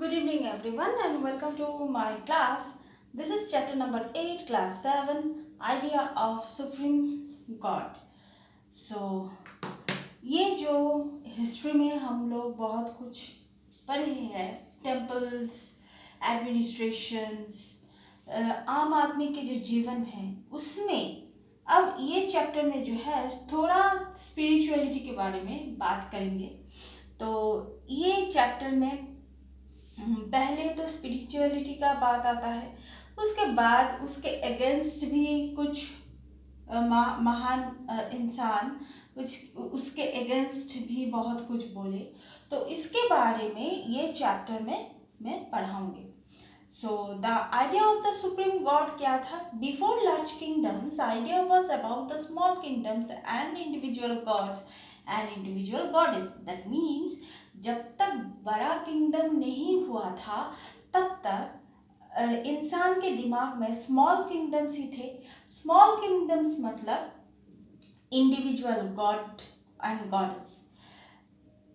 Good evening everyone and welcome to my class. This is chapter number 8, class 7, idea of supreme God. So ये जो history में हम लोग बहुत कुछ पढ़े हैं, टेम्पल्स, एडमिनिस्ट्रेशंस, आम आदमी के जो जीवन है उसमें अब ये चैप्टर में जो है थोड़ा स्पिरिचुअलिटी के बारे में बात करेंगे। तो ये चैप्टर में पहले तो स्पिरिचुअलिटी का बात आता है, उसके बाद उसके अगेंस्ट भी कुछ महान इंसान उसके अगेंस्ट भी बहुत कुछ बोले। तो इसके बारे में ये चैप्टर में मैं पढ़ाऊंगी। So the idea of the supreme god क्या था? Before large kingdoms idea was about the small kingdoms and individual gods and individual goddess. That means जब तक बड़ा किंगडम नहीं हुआ था तब तक इंसान के दिमाग में स्मॉल किंगडम्स ही थे। स्मॉल किंगडम्स मतलब इंडिविजुअल गॉड एंड गॉडेस।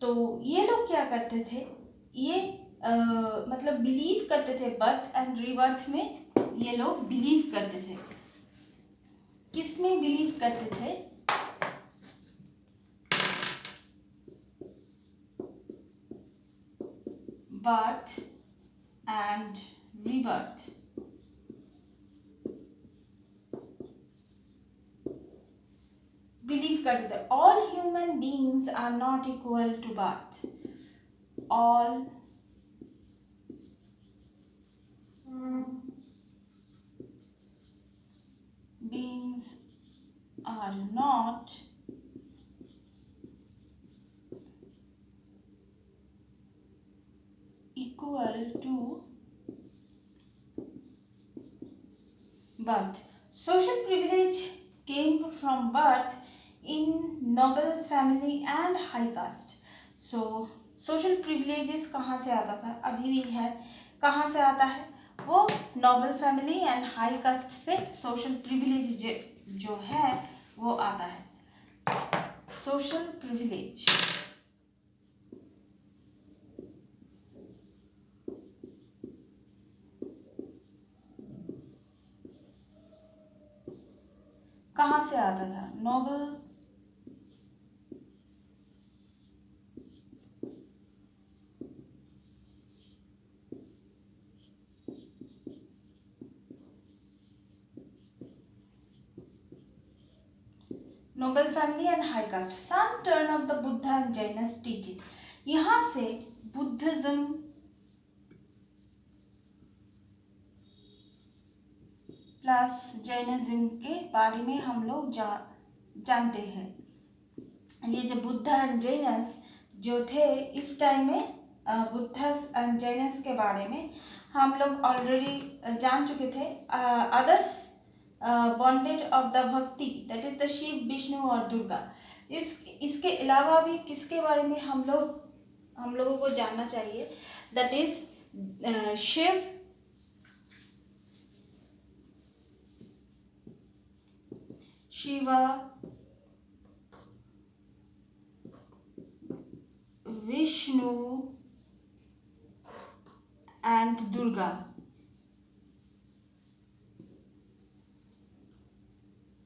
तो ये लोग क्या करते थे? ये मतलब बिलीव करते थे बर्थ एंड रीबर्थ में। ये लोग बिलीव करते थे। किस में बिलीव करते थे? Birth and rebirth. बिलीव करते थे all human beings are not equal to birth. All beings are not equal to birth. Social privilege came from birth in noble family and high caste. So social privileges कहाँ से आता था? अभी भी है। कहाँ से आता है? वो Nobel family and high cast से सोशल प्रिविलेज जो है वो आता है। सोशल प्रिविलेज कहाँ से आता था? Noble noble family and high caste. Some turn off the Buddha and Jains teaching. यहाँ से बुद्धिज्म प्लस जैनिज्म के बारे में हम लोग जानते हैं। ये जो बुद्धा एंड जैनस जो थे इस टाइम में बुद्धा एंड जैनस के बारे में हम लोग ऑलरेडी जान चुके थे। Others bonded of the bhakti, that is the Shiva, Vishnu और दुर्गा। इसके अलावा भी किसके बारे में हम लोगों को जानना चाहिए? That is Shiva, Shiva, Vishnu and Durga.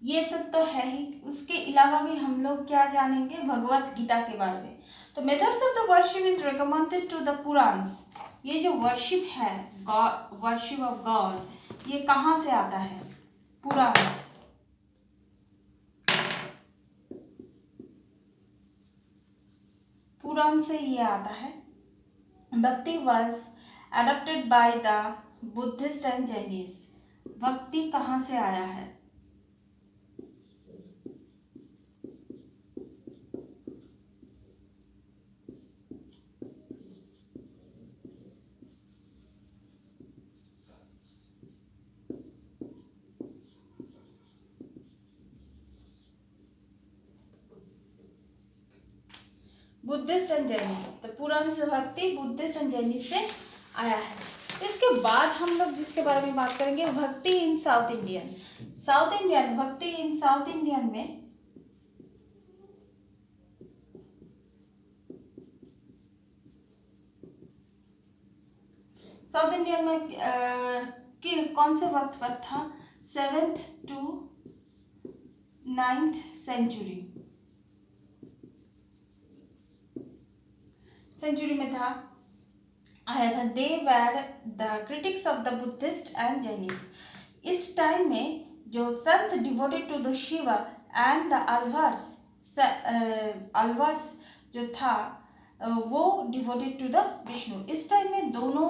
ये सब तो है ही। उसके अलावा भी हम लोग क्या जानेंगे? भगवत गीता के बारे में। तो methods of the worship is recommended to the Puranas. ये जो वर्शिप है, वर्शिप ऑफ गॉड, ये कहाँ से आता है? पुराण्स। पुराण से ये आता है। Bhakti was adopted by the Buddhist and Jains. Bhakti कहाँ से आया है? बुद्धिस्ट एंड जैनिस। तो पुराण से भक्ति बुद्धिस्ट एंड जैनिस से आया है। इसके बाद हम लोग जिसके बारे में बात करेंगे, भक्ति इन साउथ इंडियन। साउथ इंडियन भक्ति इन साउथ इंडियन में साउथ इंडियन में कौन से वक्त पर था? 7th to 9th सेंचुरी में था, आया था। They were the critics of the Buddhist and Jainist. इस टाइम में जो संत devoted to the Shiva and the Alvars जो था वो डिवोटेड टू द विष्णु। इस टाइम में दोनों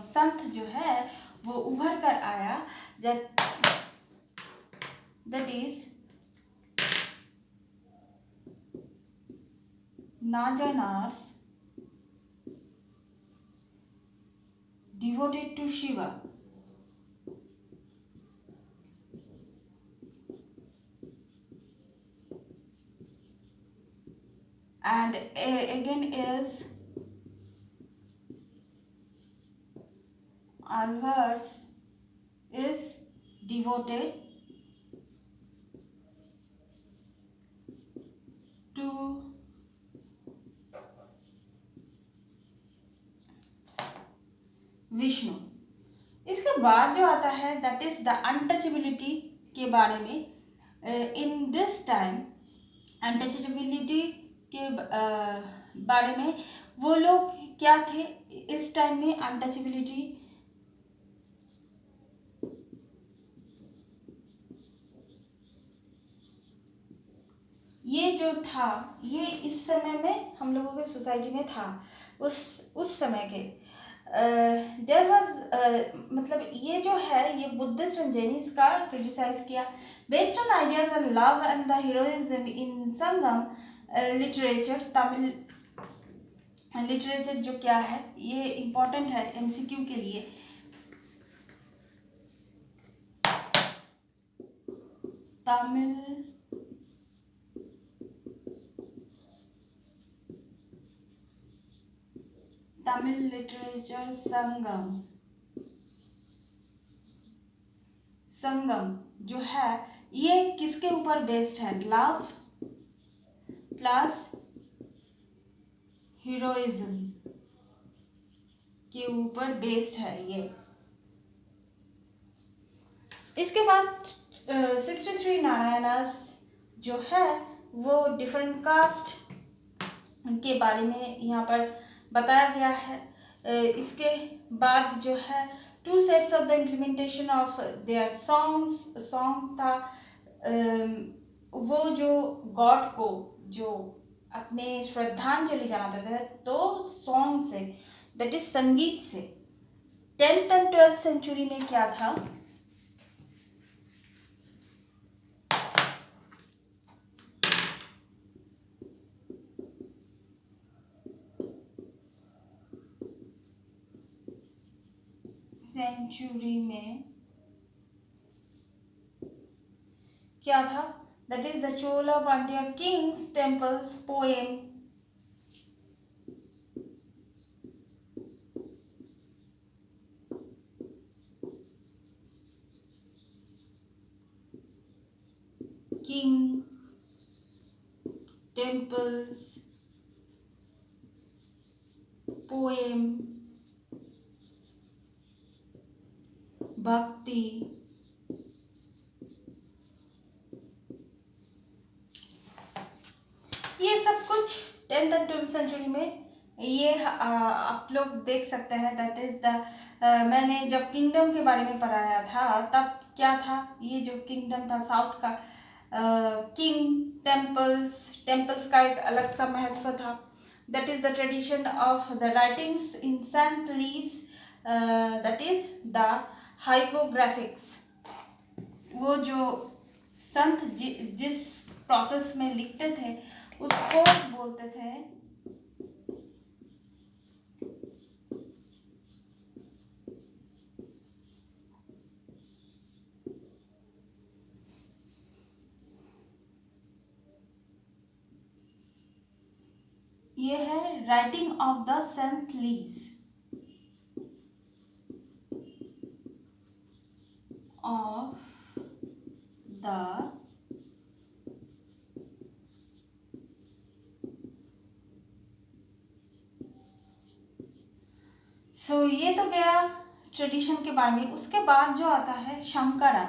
संत जो है वो उभर कर आया, that is Nayanars devoted to Shiva and again is Alvars is devoted to Vishnu. इसके बाद जो आता है दैट इज द अनटचेबिलिटी के बारे में। इन दिस टाइम अनटचेबिलिटी के बारे में वो लोग क्या थे इस टाइम में? अनटचेबिलिटी ये जो था ये इस समय में हम लोगों के सोसाइटी में था, उस समय के देयर वाज मतलब ये जो है ये बुद्धिस्ट एंड जैनिस का क्रिटिसाइज किया based on ideas on love and the heroism in Sangam literature. Tamil literature जो क्या है ये इम्पोर्टेंट है एमसीक्यू के लिए। तमिल लिटरेचर संगम जो है ये किसके ऊपर बेस्ड है? लव प्लस हीरोइज्म के ऊपर बेस्ड है ये। इसके बाद 63 नारायणस जो है वो डिफरेंट कास्ट के बारे में यहाँ पर बताया गया है। इसके बाद जो है 2 sets of the implementation of their song था। वो जो गॉड को जो अपने श्रद्धांजलि जनाते थे तो सॉन्ग से दैट इज संगीत से। 10th and 12th सेंचुरी में क्या था? सेंचुरी में क्या था? That is the Chola Pandya Kings temples poem king temples poem भक्ति ये सब कुछ 10th and 12th सेंचुरी में ये आप लोग देख सकते हैं। दैट इज द मैंने जब किंगडम के बारे में पढ़ाया था तब क्या था? ये जो किंगडम था साउथ का किंग टेम्पल्स का एक अलग सा महत्व था। That is the tradition of the writings in saint lives, that is the hagiographics. वो जो संत जिस प्रोसेस में लिखते थे उसको बोलते थे ये है writing of the saint lives of the so ये तो गया ट्रेडिशन के बारे में। उसके बाद जो आता है Shankara.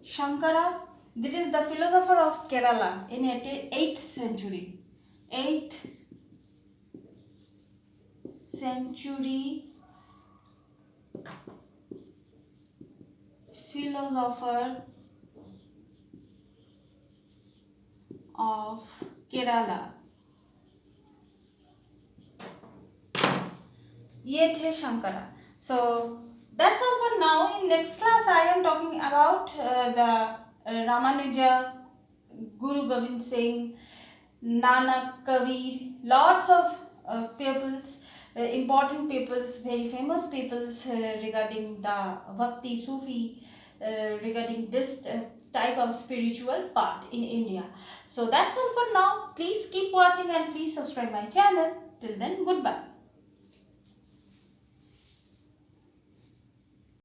Shankara, that is the philosopher of Kerala in 8th century. 8th century philosopher of Kerala. ये थे Shankara. So that's all for now. In next class, I am talking about the Ramanuja, Guru Gobind Singh, Nanak, Kabir, lots of peoples, important peoples, very famous peoples regarding the Bhakti, Sufi, regarding this type of spiritual part in India. So that's all for now. Please keep watching and please subscribe my channel. Till then, goodbye.